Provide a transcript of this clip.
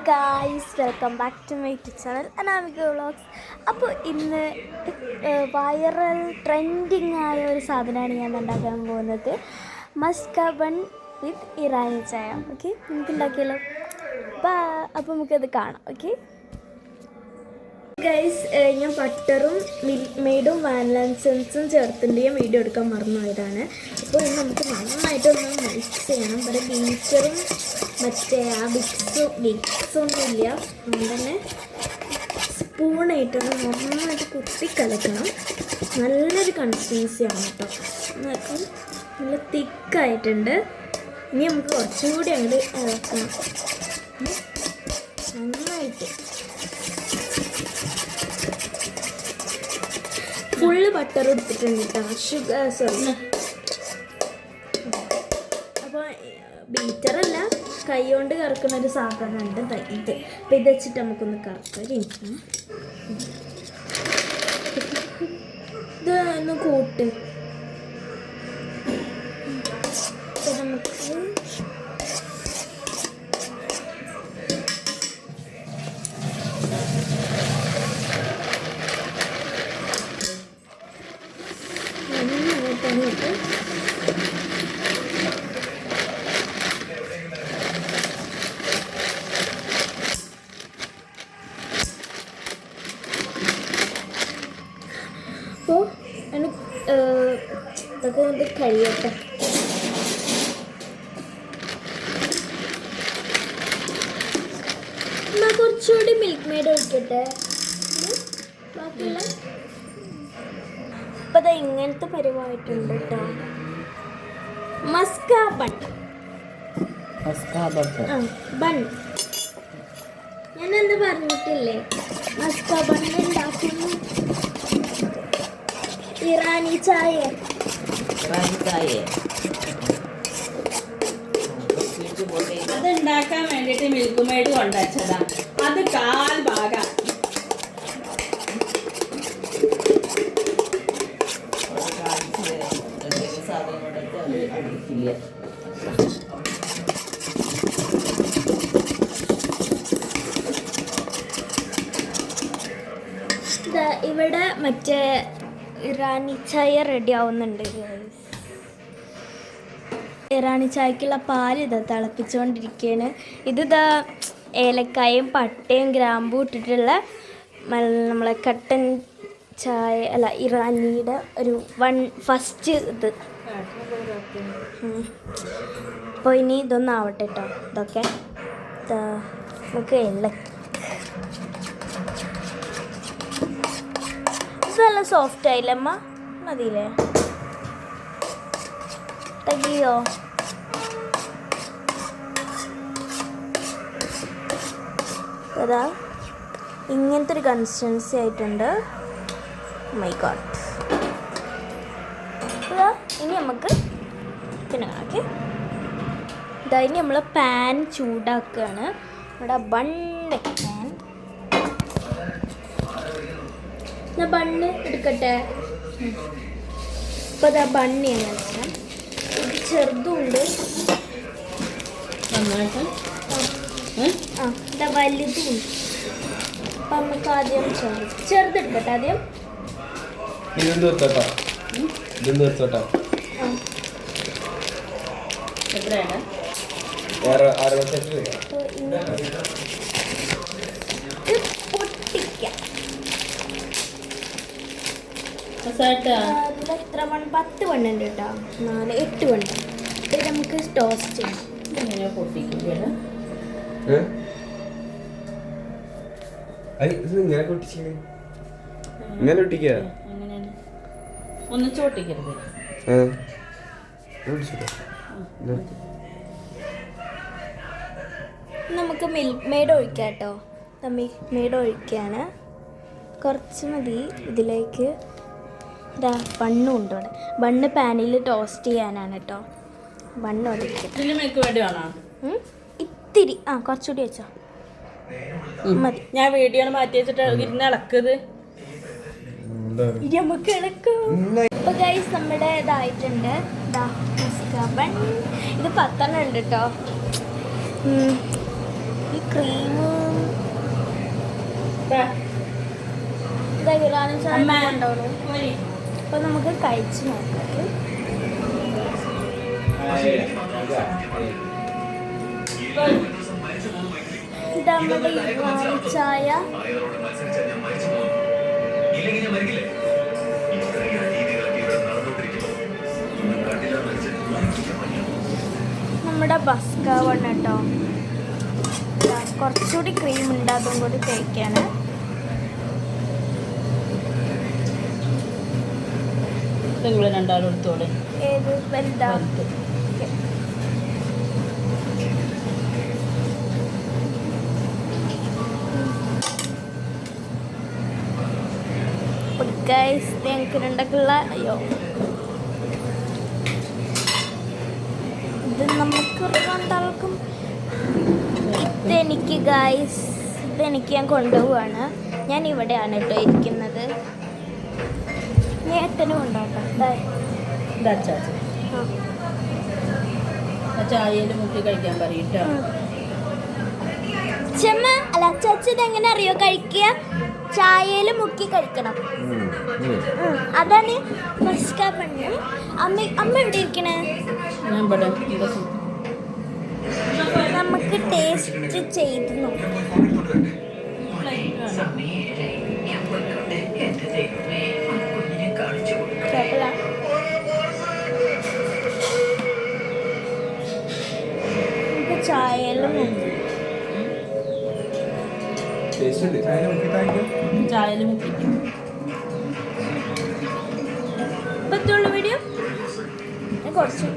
Guys, welcome back to my YouTube channel Anamika vlogs. അപ്പോൾ ഇന്ന് viral trending ആയ ഒരു സാധനമാണ് ഞാൻ ഉണ്ടാക്കാൻ പോകുന്നത്. മസ്ക ബൺ വിത്ത് ഇറാനി ചായ. ഓക്കെ, നമുക്ക് ഉണ്ടാക്കിയല്ലോ. അപ്പോൾ നമുക്കത് കാണാം. ഓക്കെ ഗൈസ്, ഞാൻ ബട്ടറും മിൽക്ക് മെയ്ഡും വാനില എസൻസും ചേർത്തിട്ട് ഞാൻ വീഡിയോ എടുക്കാൻ മറന്നുപോയതാണ്. അപ്പോൾ ഇന്ന് നമുക്ക് നന്നായിട്ടൊന്ന് മിക്സ് ചെയ്യണം. ഇവിടെ ബീറ്ററും മറ്റേ ആ വിക്സൊന്നുമില്ല, അതുകൊണ്ട് തന്നെ സ്പൂണായിട്ടൊന്ന് നന്നായിട്ട് കുത്തി കലക്കണം. നല്ലൊരു കൺസിസ്റ്റൻസിയാണ് കേട്ടോ. അപ്പം നല്ല തിക്കായിട്ടുണ്ട്. ഇനി നമുക്ക് കുറച്ചുകൂടി അങ്ങോട്ട് ഇളക്കണം നന്നായിട്ട്. ഫുള്ള് ബട്ടർ എടുത്തിട്ടുണ്ട് കേട്ടോ, അപ്പോൾ ബീറ്ററല്ല, കൈ കൊണ്ട് കറക്കുന്ന ഒരു സാധനമുണ്ട് ഇത്. അപ്പം ഇത് വെച്ചിട്ട് നമുക്കൊന്ന് കറക്കാം. ഇത് ഒന്ന് കൂട്ട്. നമുക്ക് അപ്പോൾ ഇതൊക്കെ കൊണ്ട് കഴിയട്ടെ. എന്നാൽ കുറച്ചുകൂടി മിൽക്ക് മെയ്ഡ് ഒഴിക്കട്ടെ ബാക്കിയുള്ള. അപ്പം അത് ഇങ്ങനത്തെ പരിവായിട്ടുണ്ട് കേട്ടോ. Musca bun. ബൺ ഞാനെന്താ പറഞ്ഞിട്ടില്ലേ, മസ്ക ബൺ ഉണ്ടാക്കുന്നു. ഇറാനി ചായ അതുണ്ടാക്കാൻ വേണ്ടിയിട്ട് മിൽക്ക് മെയ്ഡ് കൊണ്ടുവച്ചതാ. അത് കാൽ ഭാഗം ഇവിടെ മറ്റേ ഇറാനി ചായ റെഡി ആവുന്നുണ്ട്. ഇറാനി ചായക്കുള്ള പാൽ ഇതാ തിളപ്പിച്ചുകൊണ്ടിരിക്കുകയാണ്. ഇതിതാ ഏലക്കായും പട്ടയും ഗ്രാമ്പും ഇട്ടിട്ടുള്ള നമ്മളെ കട്ടൻ ചായ അല്ല, ഇറാനിയുടെ ഒരു ഫസ്റ്റ് ഇത്. അപ്പോൾ ഇനി ഇതൊന്നും ആവട്ടെ കേട്ടോ. ഇതൊക്കെ നമുക്ക് നല്ല സോഫ്റ്റ് ആയില്ലേ അമ്മ? മതിയില്ലേ? തകിയോ? അതാ ഇങ്ങനത്തെ ഒരു കൺസിസ്റ്റൻസി ആയിട്ടുണ്ട്. My God. ഇനി നമുക്ക് പിന്നെ ഓക്കെ, ഇതാ ഇനി നമ്മൾ പാൻ ചൂടാക്കുകയാണ്. ഇവിടെ ബണ്ണ് ബണ്ണ് എടുക്കട്ടെ. ഇപ്പം അതാ ബണ്ണിയാണ് വെച്ചാൽ ഇത് ചെറുതുണ്ട്, ഇതാ വലുതുണ്ട്. അപ്പം നമുക്ക് ആദ്യം ചെറുതെടുക്കട്ടെ. ആദ്യം പൊട്ടിക്കാം. എത്ര മൺ? 10 മണ്ണുണ്ട് കേട്ടോ. 8 മണ്ണ്. ഇത് നമുക്ക് ടോസ്റ്റ് ചെയ്യാം. ഒന്ന് ചോട്ടിക്കരുത്. നമുക്ക് മിൽക്ക് മെയ്ഡ് ഒഴിക്കാം കേട്ടോ. മിൽക്ക് മെയ്ഡ് ഒഴിക്കുകയാണ്. കുറച്ച് മതി. ഇതിലേക്ക് ഇതാ ബണ്ണും ഉണ്ട് ഇവിടെ. ബണ്ണ് പാനിൽ ടോസ്റ്റ് ചെയ്യാനാണ് കേട്ടോ. ബണ്ണ് ഒഴിക്കട്ടെ. മിൽക്ക് മെയ്ഡ് വേണോ? ഇത്തിരി കുറച്ചുകൂടി വെച്ചോ മതി. ഞാൻ വീഡിയോ മാറ്റി വെച്ചിട്ട് ഇരുന്ന് ഇളക്കത് നമുക്ക് ഇളക്കും. അപ്പോൾ ഗൈസ്, നമ്മുടെ ഇതായിട്ടുണ്ട്. ഇതാ മസ്ക ബൺ. ഇത് 10 ഉണ്ട് കേട്ടോ. ഈ ക്രീമും ഇറാനും അമ്മ. സാധനം ഉണ്ടാവുള്ളൂ. പോരി. അപ്പോൾ നമുക്ക് കഴിച്ച് നോക്കാം. ഇത് നമ്മുടെ ഇറാനി ചായ. നമ്മുടെ ബസ്കാവാണ് കേട്ടോ. കുറച്ചുകൂടി ക്രീം ഉണ്ട്, അതും കൂടി കഴിക്കാണ്. നിങ്ങൾ രണ്ടാളും എടുത്തോളെ. ഏത് വലുതാ? ഗൈസ് ഞങ്ങൾക്ക് രണ്ടൊക്കെയുള്ള അയ്യോ ഇത് നമുക്ക് രണ്ടാൾക്കും. ഇതെനിക്ക് ഗൈസ്, ഇതെനിക്ക് ഞാൻ കൊണ്ടുപോവാണ്. ഞാൻ ഇവിടെയാണ് കേട്ടോ ഇരിക്കുന്നത്. ഏട്ടനും കൊണ്ടോട്ടെ. ചായയിൽ മുക്കി കഴിക്കാൻ പറയട്ടോ. ചെമ്മ അല്ല ചച്ച, ഇതെങ്ങനെ അറിയോ കഴിക്കുക? ചായയിൽ മുക്കി കഴിക്കണം. അതാണ് മസ്കാബണ്ണ്. അമ്മ എവിടെ ഇരിക്കണേ? ഞാൻ ഇവിടെ നമുക്ക് ടേസ്റ്റ് ചെയ്ത് നോക്കാം. ചായയിൽ മുക്കി ചായയിൽ മുക്കി പറ്റുള്ള വീഡിയോ കുറച്ച്